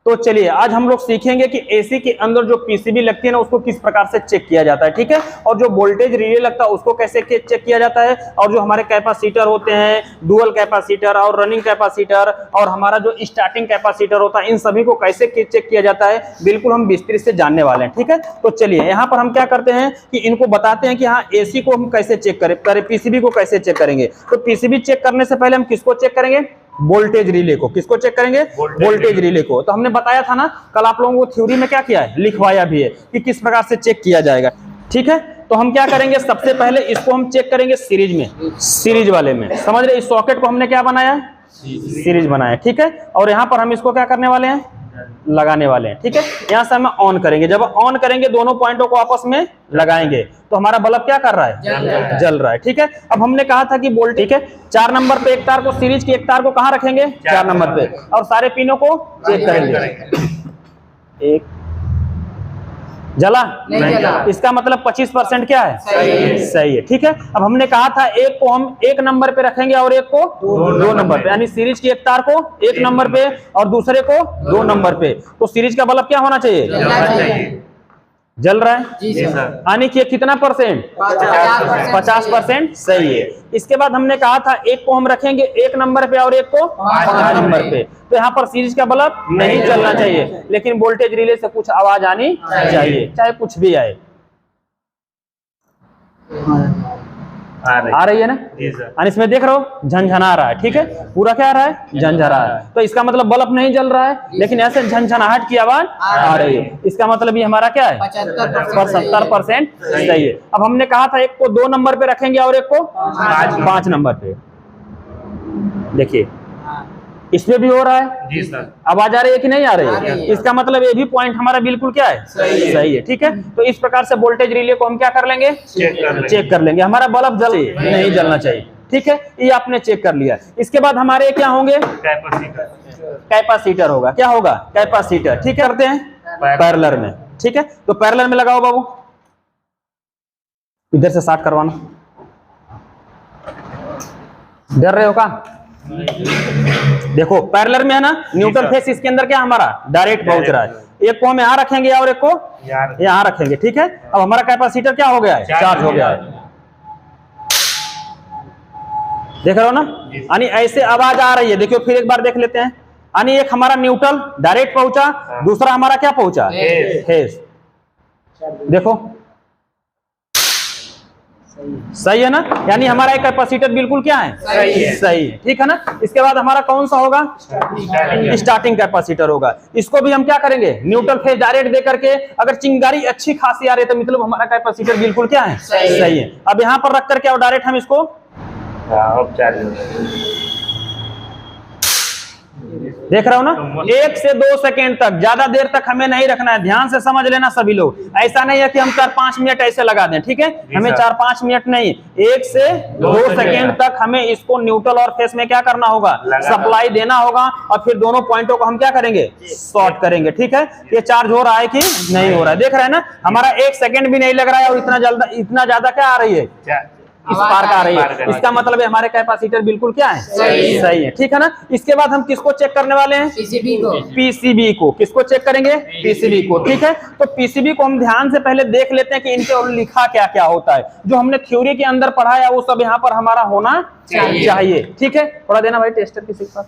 तो चलिए आज हम लोग सीखेंगे कि एसी के अंदर जो पीसीबी लगती है ना उसको किस प्रकार से चेक किया जाता है, ठीक है। और जो वोल्टेज रिले लगता है उसको कैसे चेक किया जाता है, और जो हमारे कैपेसिटर होते हैं, डुअल कैपेसिटर और रनिंग कैपेसिटर और हमारा जो स्टार्टिंग कैपेसिटर होता है, इन सभी को कैसे चेक किया जाता है बिल्कुल हम विस्तृत से जानने वाले हैं, ठीक है। तो चलिए यहाँ पर हम क्या करते हैं कि इनको बताते हैं कि हाँ एसी को हम कैसे चेक करें, पीसीबी को कैसे चेक करेंगे। तो पीसीबी चेक करने से पहले हम किसको चेक करेंगे, वोल्टेज रिले को। किसको चेक करेंगे, वोल्टेज रिले को। तो हमने बताया था ना कल आप लोगों को थ्योरी में क्या किया है, लिखवाया भी है कि किस प्रकार से चेक किया जाएगा, ठीक है। तो हम क्या करेंगे, सबसे पहले इसको हम चेक करेंगे सीरीज में, सीरीज वाले में, समझ रहे। इस सॉकेट को हमने क्या बनाया है, सीरीज बनाया, ठीक है। और यहाँ पर हम इसको क्या करने वाले हैं, लगाने वाले हैं, ठीक है। यहाँ से हम ऑन करेंगे, जब ऑन करेंगे दोनों पॉइंटों को आपस में लगाएंगे तो हमारा बल्ब क्या कर रहा है, जल रहा है, ठीक है। अब हमने कहा था कि वोल्ट, ठीक है, 4 नंबर पे एक तार को, सीरीज की एक तार को कहाँ रखेंगे, 4 नंबर पे, और सारे पिनों को चेक करेंगे। एक जला नहीं जला, इसका मतलब 25% क्या है, सही है, ठीक है। अब हमने कहा था एक को हम 1 नंबर पे रखेंगे और एक को 2 नंबर पे, यानी सीरीज की एक तार को 1 नंबर पे और दूसरे को 2 नंबर पे। तो सीरीज का बल्ब क्या होना चाहिए, जल रहा है, यानी कि कितना परसेंट, 50%, सही है। इसके बाद हमने कहा था एक को हम रखेंगे 1 नंबर पे और एक को 5 नंबर पे। तो यहाँ पर सीरीज का बल्ब नहीं चलना चाहिए, लेकिन वोल्टेज रिले से कुछ आवाज आनी चाहिए, चाहे कुछ भी आए। आ रही है ना, और इसमें देख रहे हो झनझना रहा है, ठीक है, पूरा क्या आ रहा है, झनझना रहा है। तो इसका मतलब बल्ब नहीं जल रहा है, लेकिन ऐसे झनझनाहट की आवाज आ रही है, इसका मतलब ये हमारा क्या है, 75% सही है। अब हमने कहा था एक को 2 नंबर पे रखेंगे और एक को 5 नंबर पे। देखिए इसमें भी हो रहा है, जी सर। आवाज आ रही है कि नहीं आ रही है, इसका मतलब ये भी पॉइंट हमारा बिल्कुल क्या है, सही है, ठीक है। तो इस प्रकार से वोल्टेज रिले को हम क्या कर लेंगे, चेक कर लेंगे। हमारा बल्ब जल नहीं जलना चाहिए, ठीक है, ये आपने चेक कर लिया। इसके बाद हमारे क्या होंगे, कैपेसिटर होगा, क्या होगा, कैपेसिटर, ठीक है। करते हैं पैरेलल में, ठीक है। तो पैरेलल में लगाओ बाबू, इधर से स्टार्ट करवाना, डर रहे हो का, देखो पैरेलल में है ना, न्यूट्रल फेस इसके अंदर क्या हमारा डायरेक्ट पहुंच रहा है। एक को हम यहाँ रखेंगे और एक को यहाँ रखेंगे, ठीक है। अब हमारा कैपेसिटर क्या हो गया है, चार्ज हो गया है, देख रहे हो ना, यानी ऐसे आवाज आ रही है। देखियो फिर एक बार देख लेते हैं, यानी एक हमारा न्यूट्रल डायरेक्ट पहुंचा, दूसरा हमारा क्या पहुंचा, फेस। देखो सही है ना, यानी हमारा एक कैपेसिटर बिल्कुल क्या है, सही है, ठीक है ना। इसके बाद हमारा कौन सा होगा, स्टार्टिंग कैपेसिटर होगा। इसको भी हम क्या करेंगे, न्यूट्रल फेज डायरेक्ट दे करके, अगर चिंगारी अच्छी खासी आ रही है तो मतलब हमारा कैपेसिटर बिल्कुल क्या है, सही है। अब यहाँ पर रख करके और डायरेक्ट हम इसको देख रहे हो ना, 1 से 2 सेकेंड तक, ज्यादा देर तक हमें नहीं रखना है, ध्यान से समझ लेना सभी लोग। ऐसा नहीं है कि हम 4-5 मिनट ऐसे लगा दें, ठीक है, हमें 4-5 मिनट नहीं, 1 से 2 सेकेंड तक हमें इसको न्यूट्रल और फेस में क्या करना होगा, सप्लाई देना होगा, और फिर दोनों पॉइंटों को हम क्या करेंगे, शॉर्ट करेंगे, ठीक है। ये चार्ज हो रहा है कि नहीं हो रहा है, देख रहे हैं ना, हमारा 1 सेकेंड भी नहीं लग रहा है और इतना ज्यादा क्या आ रही है, इस पार का आ रही है। इसका मतलब है हमारे कैपेसिटर बिल्कुल क्या है, सही है, ठीक है ना। इसके बाद हम किसको चेक करने वाले हैं, पीसीबी को। किसको चेक करेंगे, पीसीबी को, ठीक है। तो पीसीबी को हम ध्यान से पहले देख लेते हैं कि इनके और लिखा क्या क्या होता है। जो हमने थ्योरी के अंदर पढ़ाया वो सब यहाँ पर हमारा होना चाहिए, ठीक है। थोड़ा देना भाई टेस्टर किसी के पास,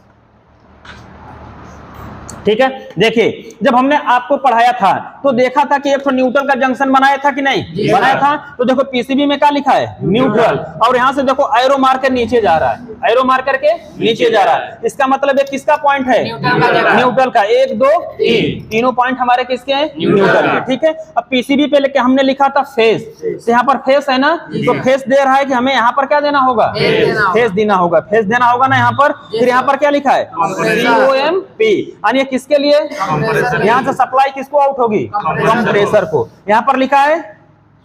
ठीक है। देखिए जब हमने आपको पढ़ाया था तो देखा था कि एक तो न्यूट्रल का जंक्शन बनाया था कि नहीं बनाया था। तो देखो पीसीबी में क्या लिखा है, न्यूट्रल, और यहाँ से देखो एरो मार्कर नीचे जा रहा है, एरो मार्कर के नीचे जा रहा है। इसका मतलब है किसका पॉइंट है, न्यूट्रल का। 1 2 3 तीनों पॉइंट हमारे किसके हैं, न्यूट्रल के, ठीक है। अब पीसीबी पे लेके हमने लिखा था फेस, यहाँ पर फेस है ना, तो फेस दे रहा है कि हमें यहाँ पर क्या देना होगा, फेस देना होगा, फेस देना होगा ना यहाँ पर। फिर यहाँ पर क्या लिखा है, COMP, यानी किसके लिए, यहाँ से सप्लाई किसको आउट होगी, कंप्रेसर को। यहाँ पर लिखा है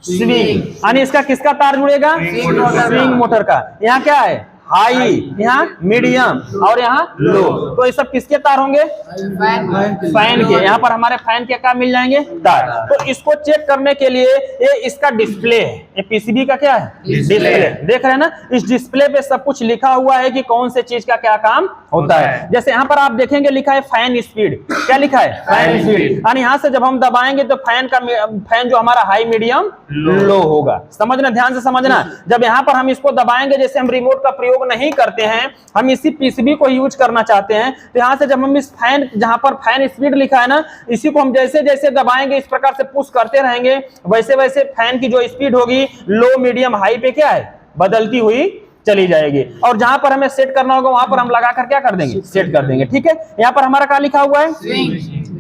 स्विंग, यानी इसका किसका तार जुड़ेगा, स्विंग मोटर का। यहाँ क्या है, हाई, यहाँ मीडियम और यहाँ लो। तो ये सब किसके तार होंगे? फैन के। यहाँ पर हमारे फैन के क्या मिल जाएंगे? तार। तो इसको चेक करने के लिए ये इसका डिस्प्ले है, ये पीसीबी का क्या है? डिस्प्ले। देख रहे हैं ना, इस डिस्प्ले पे सब कुछ लिखा हुआ है कि कौन से चीज का क्या काम होता है। जैसे यहाँ पर आप देखेंगे लिखा है फैन स्पीड। क्या लिखा है? Fan speed. और यहाँ से जब हम दबाएंगे तो फैन जो हमारा हाई, मीडियम, लो होगा। समझना, ध्यान से समझना। जब यहाँ पर हम इसको दबाएंगे, जैसे हम रिमोट का प्रयोग नहीं करते हैं, हम इसी पीसीबी को यूज करना चाहते हैं, तो यहाँ से जब हम इस फैन, जहां पर फैन स्पीड लिखा है ना, इसी को हम जैसे जैसे दबाएंगे, इस प्रकार से पुश करते रहेंगे, वैसे वैसे फैन की जो स्पीड होगी लो, मीडियम, हाई पे क्या है? बदलती हुई चली जाएगी। और जहां पर हमें सेट करना होगा वहां पर हम लगाकर क्या कर देंगे? सेट कर देंगे। ठीक है, यहाँ पर हमारा क्या लिखा हुआ है?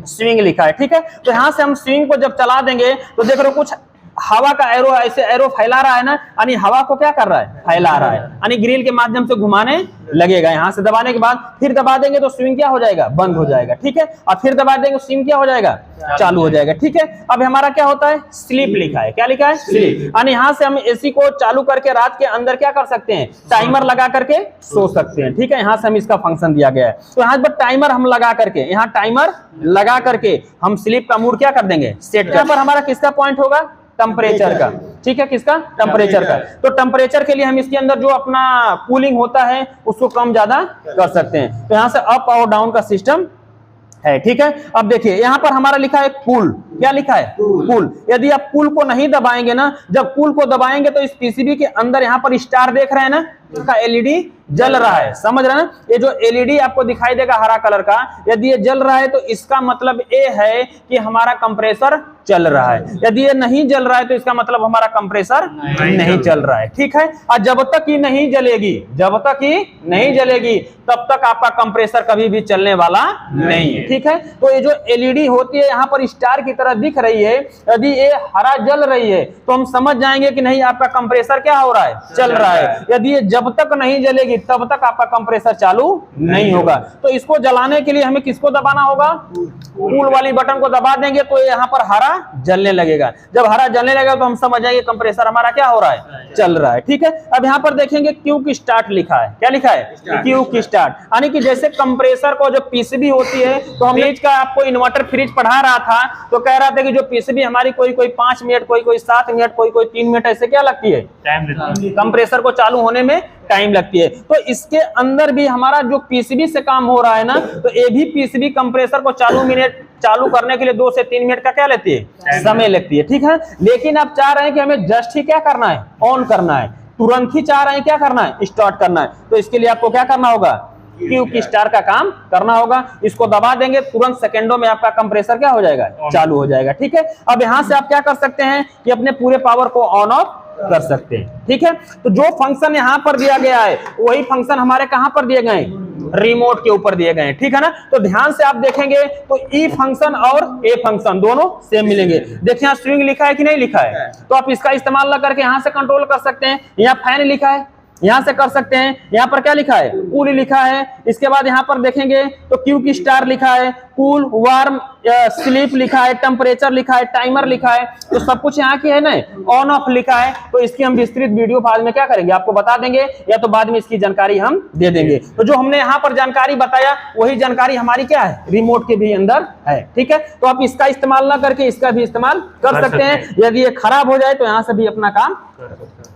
स्विंग लिखा है। ठीक है, तो यहां से हम स्विंग को जब चला देंगे तो देख रहे हो कुछ हवा का एरो, ऐसे एरो फैला रहा है ना, यानी हवा को क्या कर रहा है? फैला रहा है, यानी ग्रिल के माध्यम से घुमाने लगेगा। यहां से दबाने के बाद फिर दबा देंगे तो स्विंग क्या हो जाएगा? बंद हो जाएगा। ठीक है, और फिर दबा देंगे स्विंग क्या हो जाएगा? चालू हो जाएगा। ठीक है, अब हमारा क्या होता है? स्लीप लिखा है। क्या लिखा है? स्लीप। यानी यहां से हम एसी को चालू करके रात के अंदर क्या कर सकते हैं? टाइमर लगा करके सो सकते हैं। ठीक है, यहां से हम इसका फंक्शन दिया गया है। तो यहाँ पर टाइमर हम लगा करके, यहाँ टाइमर लगा करके हम स्लीप का मूड क्या कर देंगे? सेट। यहाँ पर हमारा किसका पॉइंट होगा? टेम्परेचर का। ठीक है, किसका? टेम्परेचर का। तो टेम्परेचर के लिए हम इसके अंदर जो अपना कूलिंग होता है उसको कम ज्यादा कर सकते हैं। तो यहां से अप और डाउन का सिस्टम है। ठीक है, अब देखिए यहाँ पर हमारा लिखा है कूल। क्या लिखा है? कूल। यदि आप कूल को नहीं दबाएंगे ना, जब कूल को दबाएंगे तो इस पीसीबी के अंदर यहाँ पर स्टार देख रहे हैं ना, इसका एलईडी जल रहा है। समझ रहे हैं ना? ये जो एलईडी आपको दिखाई देगा हरा कलर का, यदि ये जल रहा है तो इसका मतलब ये है कि हमारा कंप्रेसर चल रहा है। यदि ये नहीं जल रहा है तो इसका मतलब हमारा कंप्रेसर नहीं चल रहा है। ठीक है, और जब तक ये नहीं जलेगी, जब तक ये नहीं जलेगी, तब तक आपका कंप्रेसर कभी भी चलने वाला नहीं है। ठीक है, तो ये जो एलईडी होती है यहाँ पर स्टार की तरह दिख रही है, यदि ये हरा जल रही है तो हम समझ जाएंगे कि नहीं, आपका कंप्रेसर क्या हो रहा है? चल रहा है। यदि ये जब तक नहीं जलेगी तब तक आपका कंप्रेसर चालू नहीं होगा। तो इसको जलाने के लिए हमें किसको दबाना होगा? कूल वाली बटन को दबा देंगे तो यहाँ पर हरा जलने लगेगा। जब हरा जलने लगेगा तो हम समझ जाएंगे कंप्रेसर हमारा क्या हो रहा है? चल रहा है। ठीक है, अब यहाँ पर देखेंगे क्विक स्टार्ट लिखा है। क्या लिखा है? Quick start. यानी कि जैसे कंप्रेसर को जो पीसीबी होती है, तो हम फ्रिज का आपको इन्वर्टर फ्रिज पढ़ा रहा था, तो कह रहा था कि जो पीसीबी हमारी कोई 5 मिनट, कोई 7 मिनट, कोई 3 मिनट, ऐसे क्या लगती है? कंप्रेसर को चालू होने में टाइम लगती है। तो इसके अंदर भी हमारा जो पीसीबी से काम हो रहा है ना, तो ये भी पीसीबी कंप्रेसर को चालू करने के लिए 2 से 3 मिनट का क्या लेती है? समय लगती है। ठीक है, लेकिन आप चाह रहे हैं कि हमें जस्ट ही क्या करना है? ऑन करना है। तुरंत ही चाह रहे हैं क्या करना है? स्टार्ट करना है। तो इसके लिए आपको क्या करना होगा? क्विक स्टार्ट का काम करना होगा। इसको दबा देंगे, तुरंत सेकंडों में आपका कंप्रेसर क्या हो जाएगा? चालू हो जाएगा। ठीक है, अब यहां से आप क्या कर सकते हैं कि अपने पूरे पावर को ऑन ऑफ कर सकते हैं। ठीक है, तो जो फंक्शन यहां पर दिया गया है वही फंक्शन हमारे कहां पर दिए गए? रिमोट के ऊपर दिए गए हैं। ठीक है ना? तो ध्यान से आप देखेंगे तो ई फंक्शन और ए फंक्शन दोनों सेम मिलेंगे। देखिए यहाँ स्विंग लिखा है कि नहीं लिखा है, तो आप इसका इस्तेमाल ना करके यहां से कंट्रोल कर सकते हैं। यहाँ फैन लिखा है, यहां से कर सकते हैं। यहाँ पर क्या लिखा है? कूल लिखा है। इसके बाद यहाँ पर देखेंगे तो क्विक स्टार लिखा है, कूल, वार्म, स्लीप लिखा है, टेम्परेचर लिखा है, टाइमर लिखा है। तो सब कुछ यहाँ की है ना, ऑन ऑफ लिखा है। तो इसकी हम विस्तृत वीडियो बाद में क्या करेंगे? आपको बता देंगे, या तो बाद में इसकी जानकारी हम दे देंगे। तो जो हमने यहाँ पर जानकारी बताया वही जानकारी हमारी क्या है? रिमोट के भी अंदर है। ठीक है, तो आप इसका इस्तेमाल ना करके इसका भी इस्तेमाल कर सकते हैं। यदि ये खराब हो जाए तो यहाँ से भी अपना काम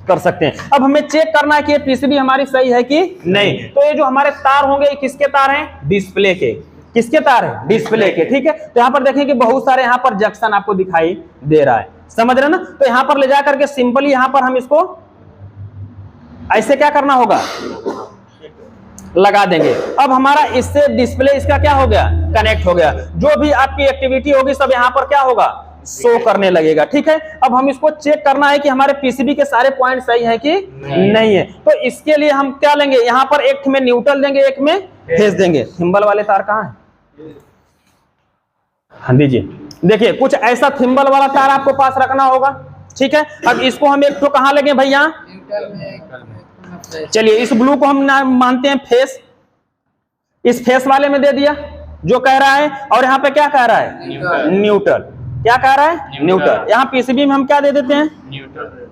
कर सकते हैं। अब हमें चेक करना है कि ये पीसीबी हमारी सही है कि नहीं। तो ये जो हमारे तार होंगे ये किसके तार हैं? डिस्प्ले के। किसके तार है? डिस्प्ले के। ठीक है, तो यहाँ पर देखें कि बहुत सारे यहाँ पर जंक्शन आपको दिखाई दे रहा है। समझ रहे ना? तो यहाँ पर ले जा करके सिंपली यहाँ पर हम इसको ऐसे क्या करना होगा? लगा देंगे। अब हमारा इससे डिस्प्ले इसका क्या हो गया? कनेक्ट हो गया। जो भी आपकी एक्टिविटी होगी सब यहाँ पर क्या होगा? शो करने लगेगा। ठीक है, अब हम इसको चेक करना है कि हमारे पीसीबी के सारे पॉइंट सही है कि नहीं है। तो इसके लिए हम क्या लेंगे? यहाँ पर एक में न्यूट्रल देंगे, एक में फेज देंगे। थिम्बल वाले तार कहाँ है? हाँ दीजिए। देखिए कुछ ऐसा थिम्बल वाला तार आपको पास रखना होगा। ठीक है, अब इसको हम एक तो कहाँ लगे भैया? चलिए इस ब्लू को हम मानते हैं फेस, इस फेस वाले में दे दिया जो कह रहा है, और यहाँ पे क्या कह रहा है? न्यूट्रल। क्या कह रहा है? न्यूट्रल। यहाँ पीसीबी में हम क्या दे देते हैं? न्यूट्रल।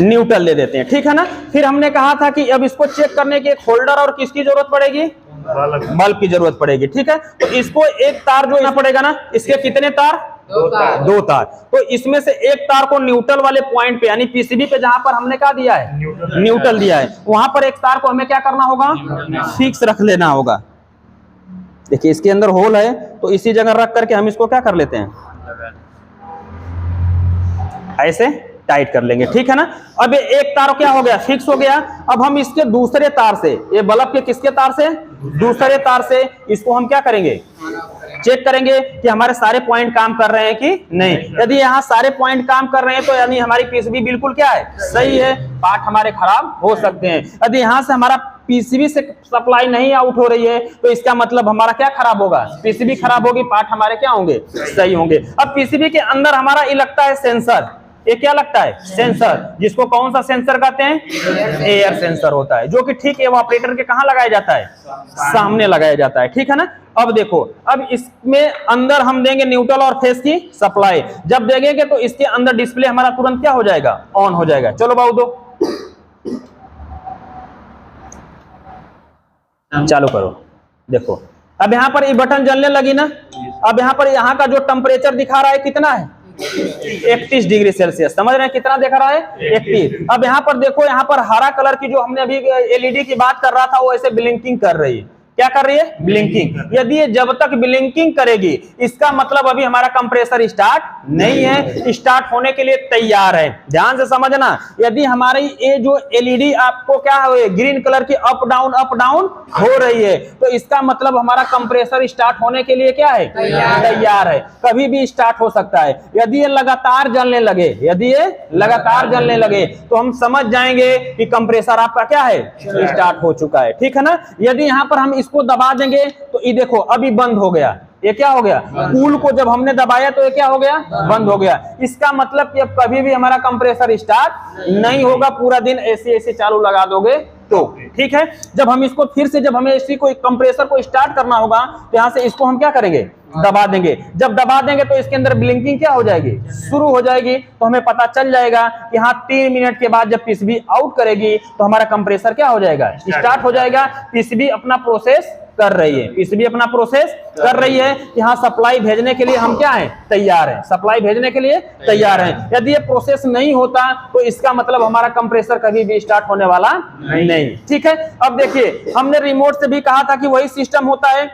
न्यूट्रल ले देते हैं, ठीक है ना। फिर हमने कहा था कि अब इसको चेक करने के एक होल्डर और किसकी जरूरत पड़ेगी, बल्ब की जरूरत पड़ेगी, ठीक है। तो इसको एक तार जो पड़ेगा ना, इसके कितने तार, दो तार। तो इसमें से एक तार को न्यूट्रल वाले पॉइंट पे यानी पीसीबी पे जहां पर हमने क्या दिया है, न्यूट्रल दिया है, वहां पर एक तार को हमें क्या करना होगा, फिक्स रख लेना होगा। देखिए इसके अंदर होल है, तो इसी जगह रख करके हम इसको क्या कर लेते हैं, ऐसे टाइट कर लेंगे, ठीक है ना। अब ये एक तार क्या हो गया, फिक्स हो गया। अब हम इसके दूसरे तार से, ये बल्ब के किसके तार से, दूसरे तार से इसको हम क्या करेंगे, चेक करेंगे कि हमारे सारे पॉइंट काम कर रहे हैं कि नहीं। यदि यहाँ सारे पॉइंट काम कर रहे हैं तो यानी हमारी पीसीबी बिल्कुल क्या है, सही है, पार्ट हमारे खराब हो सकते हैं। यदि यहाँ से हमारा पीसीबी से सप्लाई नहीं आउट हो रही है तो इसका मतलब हमारा क्या खराब होगा, पीसीबी खराब होगी, पार्ट हमारे क्या होंगे, सही होंगे। अब पीसीबी के अंदर हमारा ये लगता है सेंसर, ये क्या लगता है, सेंसर, जिसको कौन सा सेंसर कहते हैं, एयर सेंसर होता है, जो कि ठीक इवेपोरेटर के कहां लगाया जाता है, सामने लगाया जाता है, ठीक है ना। अब देखो, अब इसमें अंदर हम देंगे न्यूट्रल और फेस की सप्लाई, जब देंगे तो इसके अंदर डिस्प्ले हमारा तुरंत क्या हो जाएगा, ऑन हो जाएगा। चलो बाबू दो चालू करो। देखो अब यहाँ पर ये बटन जलने लगी ना। अब यहाँ पर यहाँ का जो टेम्परेचर दिखा रहा है कितना है, 31 डिग्री सेल्सियस, समझ रहे हैं कितना दिखा रहा है, 31। अब यहाँ पर देखो, यहाँ पर हरा कलर की जो हमने अभी एलईडी की बात कर रहा था वो ऐसे ब्लिंकिंग कर रही है, क्या कर रही है, ब्लिंकिंग। यदि ये जब तक ब्लिंकिंग करेगी इसका मतलब अभी हमारा कंप्रेसर स्टार्ट नहीं है, स्टार्ट होने के लिए तैयार है। ध्यान से समझना, यदि हमारी ये जो एलईडी आपको क्या है, ग्रीन कलर की अप डाउन हो रही है तो इसका मतलब हमारा कंप्रेसर स्टार्ट होने के लिए क्या है, तैयार है, कभी भी स्टार्ट हो सकता है। यदि ये लगातार जलने लगे, यदि ये लगातार जलने लगे तो हम समझ जाएंगे कि कंप्रेसर आपका क्या है, स्टार्ट हो चुका है, ठीक है ना। यदि यहाँ पर हम इसको दबा देंगे तो ये देखो अभी बंद हो गया, ये क्या हो गया, कूल को जब हमने दबाया तो ये क्या हो गया, बंद हो गया। इसका मतलब कि अब कभी भी हमारा कंप्रेसर स्टार्ट नहीं होगा, पूरा दिन ऐसे चालू लगा दोगे तो, ठीक है। जब हम इसको फिर से, जब हमें इसी को कंप्रेसर को स्टार्ट करना होगा तो यहाँ से इसको हम क्या करेंगे, दबा देंगे। जब दबा देंगे तो इसके अंदर ब्लिंकिंग क्या हो जाएगी, शुरू हो जाएगी। तो हमें पता चल जाएगा कि हाँ 3 मिनट के बाद जब पीसीबी आउट करेगी तो हमारा कंप्रेसर क्या हो जाएगा, स्टार्ट हो जाएगा। पीसीबी अपना प्रोसेस कर रही है, पीसीबी अपना प्रोसेस कर रही है। यहाँ सप्लाई भेजने के लिए हम क्या हैं, तैयार हैं, सप्लाई भेजने के लिए तैयार हैं। यदि ये प्रोसेस नहीं होता तो इसका मतलब हमारा कंप्रेसर कभी भी स्टार्ट होने वाला नहीं, ठीक है। अब देखिए हमने रिमोट से भी कहा था कि वही सिस्टम होता है।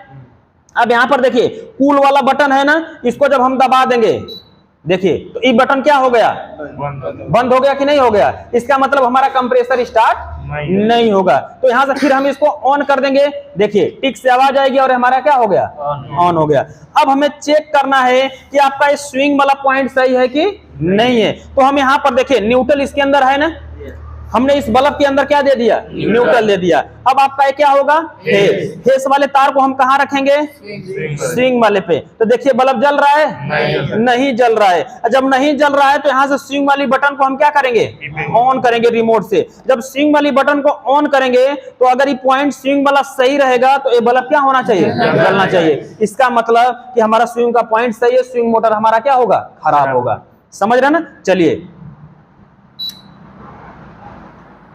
अब यहाँ पर देखिए कूल वाला बटन है ना, इसको जब हम दबा देंगे, देखिए तो ये बटन क्या हो गया, बंद हो गया कि नहीं हो गया, इसका मतलब हमारा कंप्रेसर स्टार्ट नहीं होगा। तो यहां से फिर हम इसको ऑन कर देंगे, देखिए टिक से आवाज आएगी और हमारा क्या हो गया, ऑन हो गया। अब हमें चेक करना है कि आपका इस स्विंग वाला पॉइंट सही है कि नहीं है। तो हम यहाँ पर देखिए न्यूट्रल इसके अंदर है ना, हमने इस बल्ब के अंदर क्या दे दिया, न्यूट्रल दे दिया। अब आपका ये क्या होगा, फेस वाले तार को हम कहाँ रखेंगे, स्विंग वाले पे। तो देखिए बल्ब जल रहा है, नहीं जल रहा है। जब नहीं जल रहा है तो यहाँ से स्विंग वाली बटन को हम क्या करेंगे, ऑन करेंगे रिमोट से। जब स्विंग वाली बटन को ऑन करेंगे तो अगर ये पॉइंट स्विंग वाला सही रहेगा तो ये बल्ब क्या होना चाहिए, जलना चाहिए। इसका मतलब कि हमारा स्विंग का पॉइंट सही है, स्विंग मोटर हमारा क्या होगा, खराब होगा। समझ रहे ना। चलिए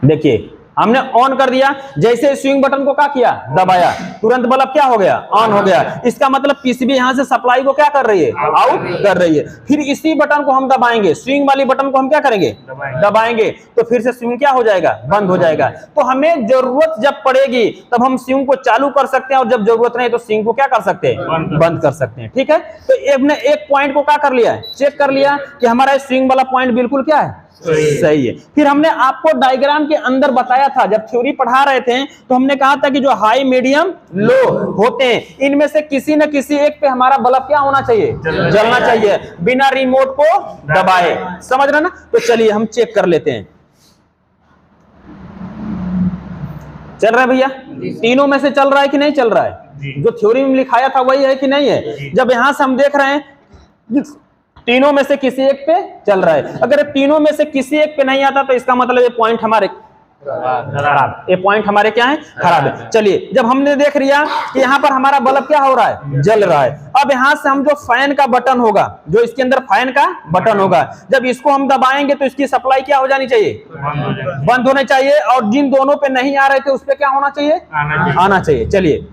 देखिए हमने ऑन कर दिया, जैसे स्विंग बटन को क्या किया, दबाया, तुरंत बल्ब क्या हो गया, ऑन हो गया। इसका मतलब पीसीबी यहां से सप्लाई को क्या कर रही है, आउट कर रही है। फिर इसी बटन को हम दबाएंगे, स्विंग वाली बटन को हम क्या करेंगे, दबाएंगे, तो फिर से स्विंग क्या हो जाएगा, बंद हो जाएगा। तो हमें जरूरत जब पड़ेगी तब हम स्विंग को चालू कर सकते हैं और जब जरूरत नहीं तो स्विंग को क्या कर सकते हैं, बंद कर सकते हैं, ठीक है। तो हमने एक पॉइंट को क्या कर लिया है, चेक कर लिया कि हमारा स्विंग वाला पॉइंट बिल्कुल क्या है, सही है। फिर हमने आपको डायग्राम के अंदर बताया था, जब थ्योरी पढ़ा रहे थे तो हमने कहा था कि जो हाई मीडियम लो होते हैं इनमें से किसी न किसी एक पे हमारा बल्ब क्या होना चाहिए, जलना चाहिए, बिना रिमोट को दबाए। समझ रहे ना। तो चलिए हम चेक कर लेते हैं, चल रहा है भैया, तीनों में से चल रहा है कि नहीं चल रहा है, जो थ्योरी में लिखाया था वही है कि नहीं है। जब यहां से हम देख रहे हैं तीनों में से किसी एक पे चल रहा है, अगर तीनों में से किसी एक पे नहीं आता तो इसका मतलब ये पॉइंट हमारे खराब। ये पॉइंट हमारे क्या है, खराब है। चलिए, जब हमने देख लिया कि यहाँ पर हमारा बल्ब क्या हो रहा है, जल रहा है, अब यहाँ से हम जो फैन का बटन होगा, जो इसके अंदर फैन का बटन होगा, जब इसको हम दबाएंगे तो इसकी सप्लाई क्या हो जानी चाहिए, बंद होने चाहिए, और जिन दोनों पे नहीं आ रहे थे उस पे क्या होना चाहिए, आना चाहिए। चलिए,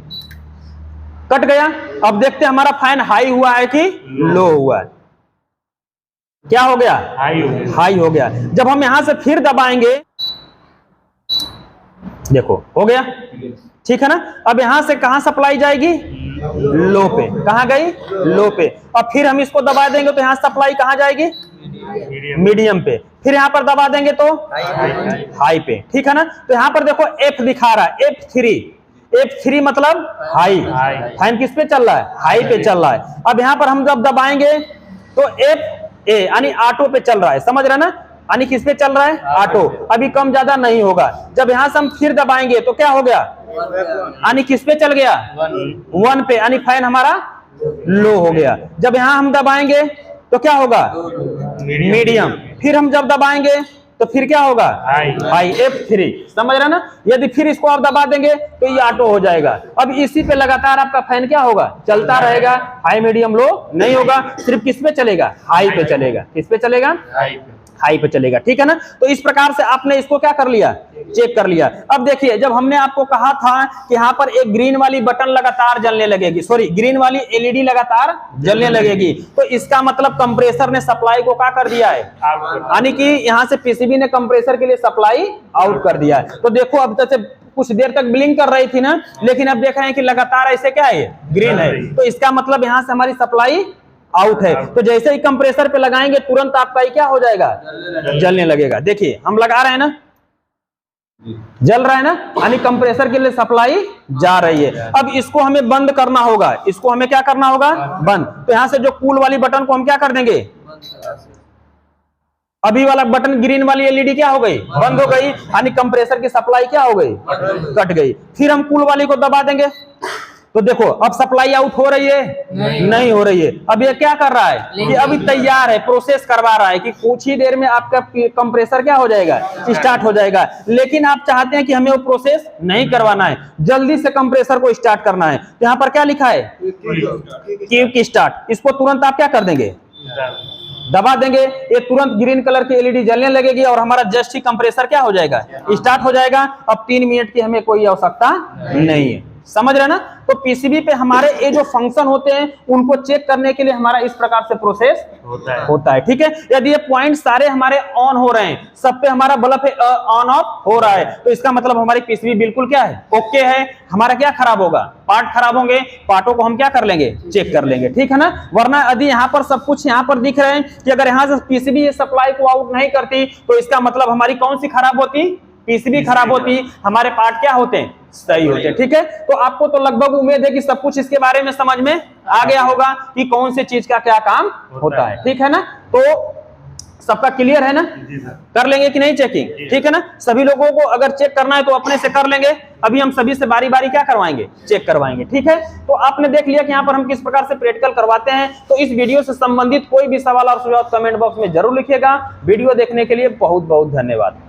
कट गया। अब देखते हैं हमारा फैन हाई हुआ है कि लो हुआ है। क्या हो गया, हाई हो गया। जब हम यहां से फिर दबाएंगे, देखो हो गया, ठीक है ना। अब यहां से कहां सप्लाई जाएगी, लो पे। कहां गई, लो पे। अब फिर हम इसको दबा देंगे तो यहां सप्लाई कहां जाएगी, मीडियम पे। फिर यहां पर दबा देंगे तो हाई पे, ठीक है ना। तो यहां पर देखो एफ दिखा रहा है, F3 मतलब हाई। फैन किस पे चल रहा है, हाई पे चल रहा है। अब यहां पर हम जब दबाएंगे तो FA यानी ऑटो पे चल रहा है, समझ रहे ना, यानी किस पे चल रहा है, ऑटो। अभी कम ज्यादा नहीं होगा। जब यहां से हम फिर दबाएंगे तो क्या हो गया, यानी किस पे चल गया, 1 पे, यानी फैन हमारा लो हो गया। जब यहां हम दबाएंगे तो क्या होगा, मीडियम। फिर हम जब दबाएंगे तो फिर क्या होगा, हाई, F3, समझ रहे ना। यदि फिर इसको आप दबा देंगे तो ये ऑटो हो जाएगा। अब इसी पे लगातार आपका फैन क्या होगा, चलता रहेगा, हाई मीडियम लो नहीं होगा, सिर्फ किस पे चलेगा, हाई पे चलेगा। किस पे चलेगा, हाई पे चलेगा, ठीक है ना। तो इस प्रकार से आपने इसको क्या कर लिया, चेक कर लिया। अब देखिए, जब हमने आपको कहा था कि यहाँ पर एक ग्रीन वाली बटन लगातार जलने लगेगी, सॉरी ग्रीन वाली एलईडी लगातार जलने लगेगी, तो इसका मतलब कंप्रेसर ने सप्लाई को क्या कर दिया है, यानी कि यहाँ से पीसीबी ने कंप्रेसर के लिए सप्लाई आउट कर दिया है। तो देखो, अब तक से कुछ देर तक ब्लिंक कर रही थी ना, लेकिन अब देख रहे हैं कि लगातार ऐसे क्या है, ग्रीन है, तो इसका मतलब यहाँ से हमारी सप्लाई आउट है। तो जैसे ही कंप्रेसर पे लगाएंगे तुरंत आपका ये क्या हो जाएगा, जलने लगेगा। देखिए हम लगा रहे हैं ना, जल रहा है ना, यानी कंप्रेसर के लिए सप्लाई जा रही है। अब इसको हमें बंद करना होगा, इसको हमें क्या करना होगा, बंद। तो यहां से जो कूल वाली बटन को हम क्या कर देंगे, अभी वाला बटन ग्रीन वाली एलईडी क्या हो गई, बंद हो गई, यानी कंप्रेसर की सप्लाई क्या हो गई, कट गई। फिर हम कूल वाली को दबा देंगे तो देखो अब सप्लाई आउट हो रही है, नहीं हो रही है। अब ये क्या कर रहा है कि अभी तैयार है, प्रोसेस करवा रहा है कि कुछ ही देर में आपका कंप्रेसर क्या हो जाएगा, स्टार्ट हो जाएगा। लेकिन आप चाहते हैं कि हमें वो प्रोसेस नहीं करवाना है, जल्दी से कंप्रेसर को स्टार्ट करना है। तो यहाँ पर क्या लिखा है, क्विक स्टार्ट। इसको तुरंत आप क्या कर देंगे, दबा देंगे, ये तुरंत ग्रीन कलर की एलईडी जलने लगेगी और हमारा जस्ट ही कंप्रेसर क्या हो जाएगा, स्टार्ट हो जाएगा। अब 3 मिनट की हमें कोई आवश्यकता नहीं है, समझ रहे ना। तो पीसीबी पे हमारे ये जो फंक्शन होते हैं उनको चेक करने के लिए हमारा इस प्रकार से प्रोसेस होता है, ठीक है। यदि ये पॉइंट सारे हमारे ऑन हो रहे हैं, सब पे हमारा बल्ब ऑन ऑफ हो रहा है, तो इसका मतलब हमारी पीसीबी बिल्कुल क्या है, ओके है। हमारा क्या खराब होगा, पार्ट खराब होंगे, पार्टों को हम क्या कर लेंगे, चेक कर लेंगे, ठीक है ना। वरना यदि यहाँ पर सब कुछ यहाँ पर दिख रहे हैं कि अगर यहाँ से पीसीबी सप्लाई को आउट नहीं करती तो इसका मतलब हमारी कौन सी खराब होती, पीसीबी खराब होती, हमारे पार्ट क्या होते हैं, सही होते हैं, ठीक है। तो आपको तो लगभग उम्मीद है कि सब कुछ इसके बारे में समझ में आ गया होगा कि कौन से चीज का क्या काम होता है, ठीक है ना। तो सबका क्लियर है ना, कर लेंगे कि नहीं चेकिंग, ठीक है ना। सभी लोगों को अगर चेक करना है तो अपने से कर लेंगे, अभी हम सभी से बारी बारी क्या करवाएंगे, चेक करवाएंगे, ठीक है। तो आपने देख लिया कि यहाँ पर हम किस प्रकार से प्रैक्टिकल करवाते हैं। तो इस वीडियो से संबंधित कोई भी सवाल और सुझाव कमेंट बॉक्स में जरूर लिखिएगा। वीडियो देखने के लिए बहुत बहुत धन्यवाद।